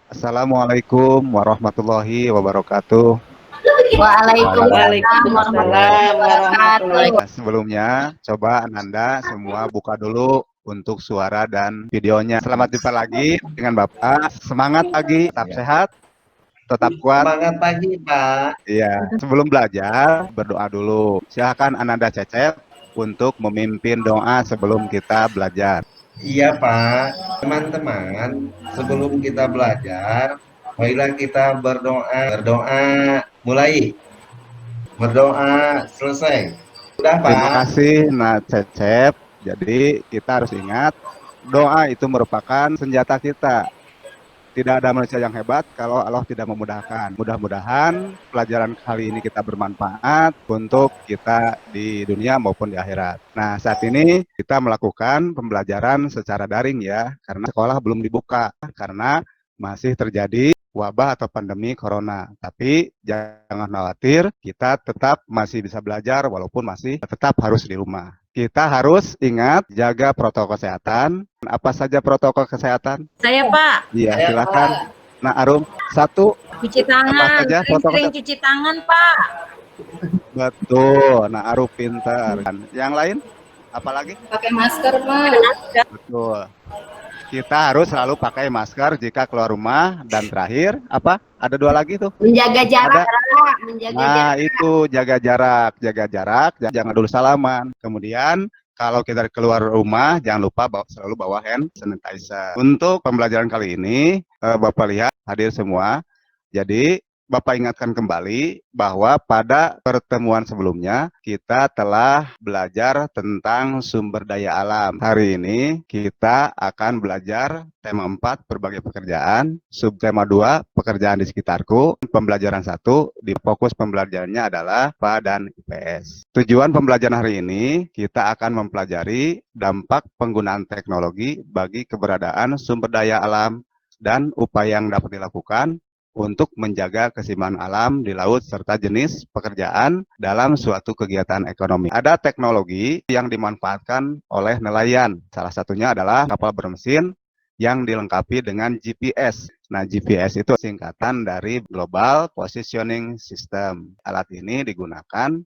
Assalamualaikum warahmatullahi wabarakatuh. Waalaikumsalam warahmatullahi Waalaikumsalam warahmatullahi wabarakatuh. Nah, sebelumnya, coba Ananda semua buka dulu untuk suara dan videonya. Selamat jumpa lagi dengan Bapak. Semangat pagi, tetap Ya. sehat, tetap kuat. Semangat pagi, Pak. Iya, sebelum belajar, berdoa dulu. Silakan Ananda Cecep untuk memimpin doa sebelum kita belajar. Iya, Pak. Teman-teman, sebelum kita belajar, marilah kita berdoa. Berdoa, mulai. Berdoa, selesai. Sudah, Terima Pak. kasih, Nah Cecep. Jadi kita harus ingat, doa itu merupakan senjata kita. Tidak ada manusia yang hebat kalau Allah tidak memudahkan. Mudah-mudahan pelajaran kali ini kita bermanfaat untuk kita di dunia maupun di akhirat. Nah, saat ini kita melakukan pembelajaran secara daring ya, karena sekolah belum dibuka, karena masih terjadi wabah atau pandemi corona. Tapi jangan khawatir, kita tetap masih bisa belajar walaupun masih tetap harus di rumah. Kita harus ingat jaga protokol kesehatan. Apa saja protokol kesehatan? Saya Pak, Iya, Saya, silakan. Pak. Nah, Arum, satu, cuci apa tangan, saja protokol sering-sering kesehatan? cuci tangan Pak. Betul. Nah, Arum pinter. Dan yang lain, apalagi? Pakai masker Pak. Betul. Kita harus selalu pakai masker jika keluar rumah. Dan terakhir, apa? Ada dua lagi tuh. Menjaga jarak Ada. Pak, menjaga Nah, jarak. itu jaga jarak, jangan dulu salaman. Kemudian, kalau kita keluar rumah, jangan lupa selalu bawa hand sanitizer. Untuk pembelajaran kali ini, Bapak lihat hadir semua. Jadi, Bapak ingatkan kembali bahwa pada pertemuan sebelumnya kita telah belajar tentang sumber daya alam. Hari ini kita akan belajar tema 4 berbagai pekerjaan, subtema 2 pekerjaan di sekitarku, pembelajaran 1 di fokus pembelajarannya adalah IPA dan IPS. Tujuan pembelajaran hari ini kita akan mempelajari dampak penggunaan teknologi bagi keberadaan sumber daya alam dan upaya yang dapat dilakukan untuk menjaga keseimbangan alam di laut serta jenis pekerjaan dalam suatu kegiatan ekonomi. Ada teknologi yang dimanfaatkan oleh nelayan. Salah satunya adalah kapal bermesin yang dilengkapi dengan GPS. Nah, GPS itu singkatan dari Global Positioning System. Alat ini digunakan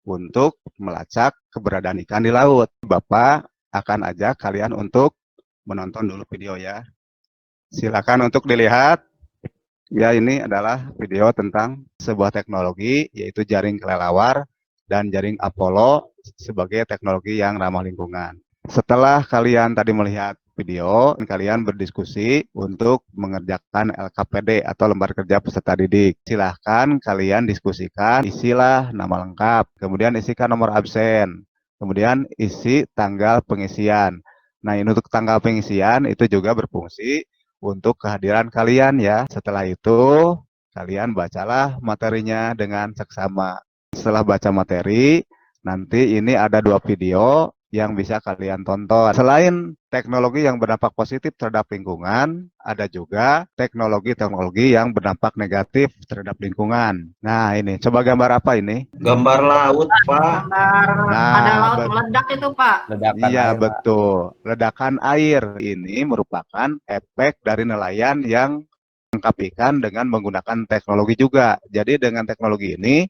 untuk melacak keberadaan ikan di laut. Bapak akan ajak kalian untuk menonton dulu video ya. Silakan untuk dilihat. Ya, ini adalah video tentang sebuah teknologi, yaitu jaring kelelawar dan jaring Apollo sebagai teknologi yang ramah lingkungan. Setelah kalian tadi melihat video, kalian berdiskusi untuk mengerjakan LKPD atau lembar kerja peserta didik. Silahkan kalian diskusikan, isilah nama lengkap, kemudian isikan nomor absen, kemudian isi tanggal pengisian. Nah, ini untuk tanggal pengisian itu juga berfungsi untuk kehadiran kalian ya. Setelah itu, kalian bacalah materinya dengan seksama. Setelah baca materi, nanti ini ada 2 video yang bisa kalian tonton. Selain teknologi yang berdampak positif terhadap lingkungan, ada juga teknologi-teknologi yang berdampak negatif terhadap lingkungan. Nah, ini coba gambar apa ini? Gambar laut, Pak. Nah, Ada laut meledak itu Pak. Ledakan iya, air, Pak. betul. Ledakan air ini merupakan efek dari nelayan yang menangkap ikan dengan menggunakan teknologi juga. Jadi dengan teknologi ini,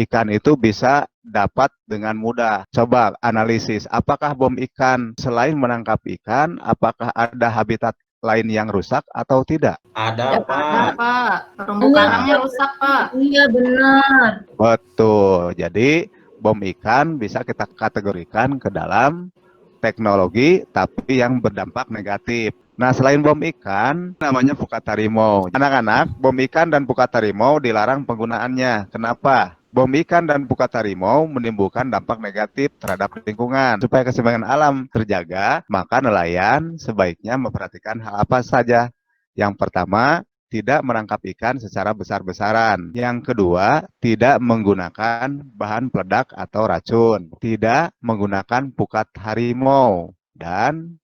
ikan itu bisa dapat dengan mudah. Coba analisis, apakah bom ikan selain menangkap ikan, apakah ada habitat lain yang rusak atau tidak? Ada, Ada Pak. Pak. Terumbu karangnya rusak Pak. Iya benar. Betul. Jadi bom ikan bisa kita kategorikan ke dalam teknologi tapi yang berdampak negatif. Nah, selain bom ikan, namanya pukat harimau. Anak-anak, bom ikan dan pukat harimau dilarang penggunaannya. Kenapa? Bom ikan dan pukat harimau menimbulkan dampak negatif terhadap lingkungan. Supaya keseimbangan alam terjaga, maka nelayan sebaiknya memperhatikan hal apa saja. Yang pertama, tidak menangkap ikan secara besar-besaran. Yang kedua, tidak menggunakan bahan peledak atau racun. Tidak menggunakan pukat harimau. Dan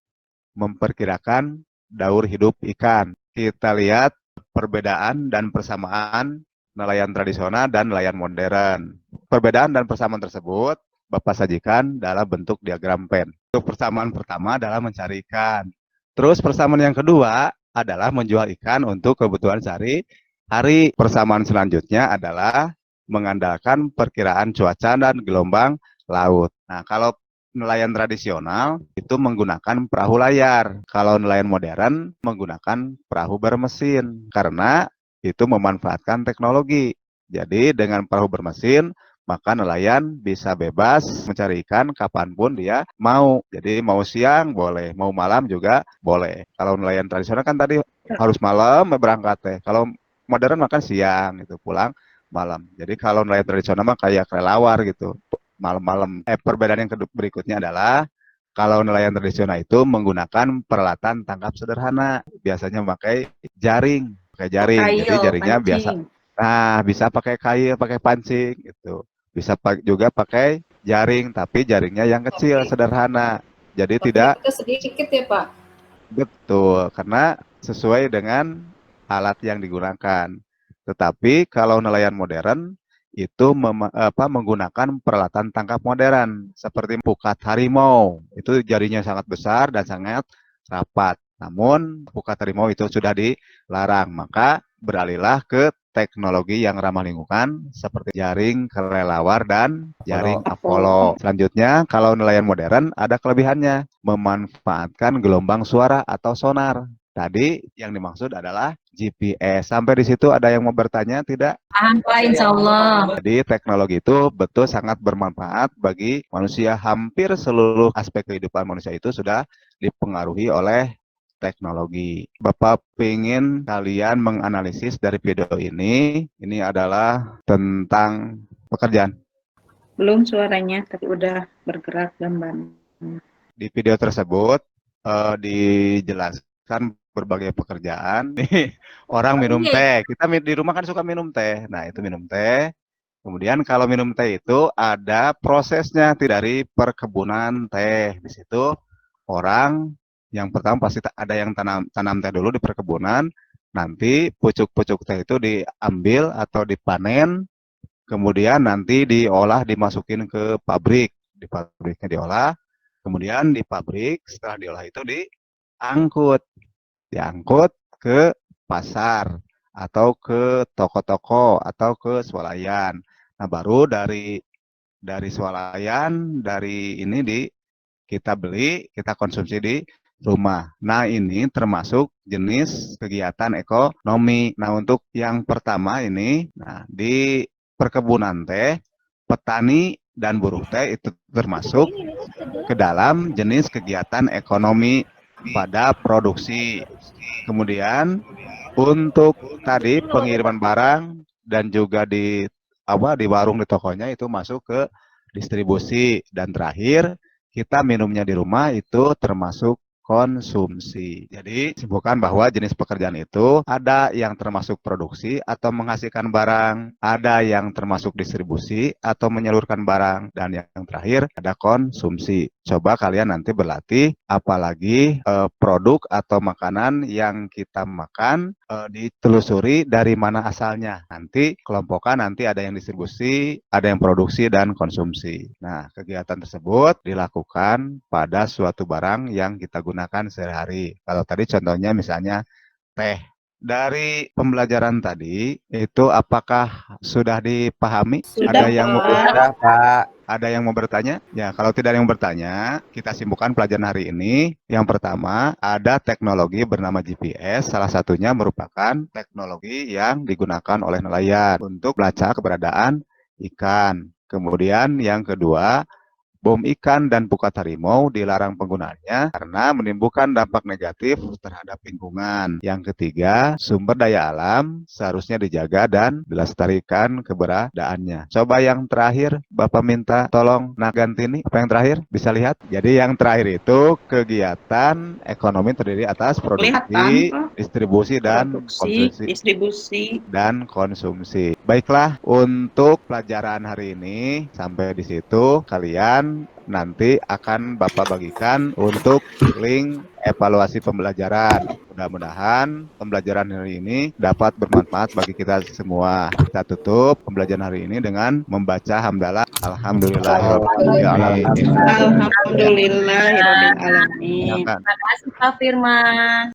memperkirakan daur hidup ikan. Kita lihat perbedaan dan persamaan nelayan tradisional dan nelayan modern. Perbedaan dan persamaan tersebut Bapak sajikan dalam bentuk diagram pen. Untuk persamaan pertama adalah mencari ikan. Terus persamaan yang kedua adalah menjual ikan untuk kebutuhan sehari-hari. Persamaan selanjutnya adalah mengandalkan perkiraan cuaca dan gelombang laut. Nah, kalau nelayan tradisional itu menggunakan perahu layar. Kalau nelayan modern menggunakan perahu bermesin karena itu memanfaatkan teknologi. Jadi dengan perahu bermesin, maka nelayan bisa bebas mencari ikan kapanpun dia mau. Jadi mau siang boleh, mau malam juga boleh. Kalau nelayan tradisional kan tadi harus malam berangkat teh. Kalau modern makan siang gitu, pulang malam. Jadi kalau nelayan tradisional mah kayak kelelawar gitu, malam-malam. Perbedaan yang berikutnya adalah kalau nelayan tradisional itu menggunakan peralatan tangkap sederhana, biasanya memakai jaring, pakai jaring. Jadi Kail, jaringnya biasa, pancing. nah bisa pakai kail, pakai pancing gitu. Bisa juga pakai jaring, tapi jaringnya yang kecil, sederhana. Jadi tidak Pakai sedikit ya Pak. betul, karena sesuai dengan alat yang digunakan. Tetapi kalau nelayan modern itu menggunakan peralatan tangkap modern seperti pukat harimau. Itu jarinya sangat besar dan sangat rapat. Namun pukat harimau itu sudah dilarang, maka beralihlah ke teknologi yang ramah lingkungan seperti jaring kelelawar dan jaring Apollo. Selanjutnya, kalau nelayan modern ada kelebihannya, memanfaatkan gelombang suara atau sonar. Tadi yang dimaksud adalah GPS. Sampai di situ ada yang mau bertanya tidak? Paham Pak, insya Allah. Jadi teknologi itu betul sangat bermanfaat bagi manusia. Hampir seluruh aspek kehidupan manusia itu sudah dipengaruhi oleh teknologi. Bapak ingin kalian menganalisis dari video ini adalah tentang pekerjaan. Belum suaranya, tapi udah bergerak gambar. Di video tersebut dijelaskan berbagai pekerjaan. Nih, orang minum teh. Kita di rumah kan suka minum teh. Nah, itu minum teh. Kemudian kalau minum teh itu ada prosesnya dari perkebunan teh. Di situ orang yang pertama pasti ada yang tanam teh dulu di perkebunan. Nanti pucuk-pucuk teh itu diambil atau dipanen. Kemudian nanti diolah, dimasukin ke pabrik. Di pabriknya diolah. Kemudian di pabrik setelah diolah itu diangkut ke pasar atau ke toko-toko atau ke swalayan. Nah, baru dari swalayan ini kita beli, kita konsumsi di rumah. Nah, ini termasuk jenis kegiatan ekonomi. Nah, untuk yang pertama ini, nah di perkebunan teh, petani dan buruh teh itu termasuk ke dalam jenis kegiatan ekonomi pada produksi. Kemudian untuk tadi pengiriman barang dan juga di warung di tokonya itu masuk ke distribusi, dan terakhir kita minumnya di rumah itu termasuk konsumsi. Jadi simpulkan bahwa jenis pekerjaan itu ada yang termasuk produksi atau menghasilkan barang, ada yang termasuk distribusi atau menyalurkan barang, dan yang terakhir ada konsumsi. Coba kalian nanti berlatih, apalagi produk atau makanan yang kita makan ditelusuri dari mana asalnya. Nanti kelompokkan, nanti ada yang distribusi, ada yang produksi dan konsumsi. Nah, kegiatan tersebut dilakukan pada suatu barang yang kita gunakan sehari-hari. Kalau tadi contohnya misalnya teh. Dari pembelajaran tadi itu apakah sudah dipahami? Sudah, Ada yang mau Pak. sudah, Pak? Ada yang mau bertanya? Ya, kalau tidak ada yang bertanya, kita simpulkan pelajaran hari ini. Yang pertama, ada teknologi bernama GPS. Salah satunya merupakan teknologi yang digunakan oleh nelayan untuk melacak keberadaan ikan. Kemudian yang kedua, bom ikan dan pukat harimau dilarang penggunaannya karena menimbulkan dampak negatif terhadap lingkungan. Yang ketiga, sumber daya alam seharusnya dijaga dan dilestarikan keberadaannya. Coba yang terakhir, Bapak minta tolong Nagantini, apa yang terakhir? Bisa lihat? Jadi yang terakhir itu kegiatan ekonomi terdiri atas produksi, distribusi, dan konsumsi. Baiklah, untuk pelajaran hari ini sampai di situ. Kalian nanti akan Bapak bagikan untuk link evaluasi pembelajaran. Mudah-mudahan pembelajaran hari ini dapat bermanfaat bagi kita semua. Kita tutup pembelajaran hari ini dengan membaca hamdalah alhamdulillahirobbilalamin. Alhamdulillahirobbilalamin. Silakan. Terima kasih Pak Firman.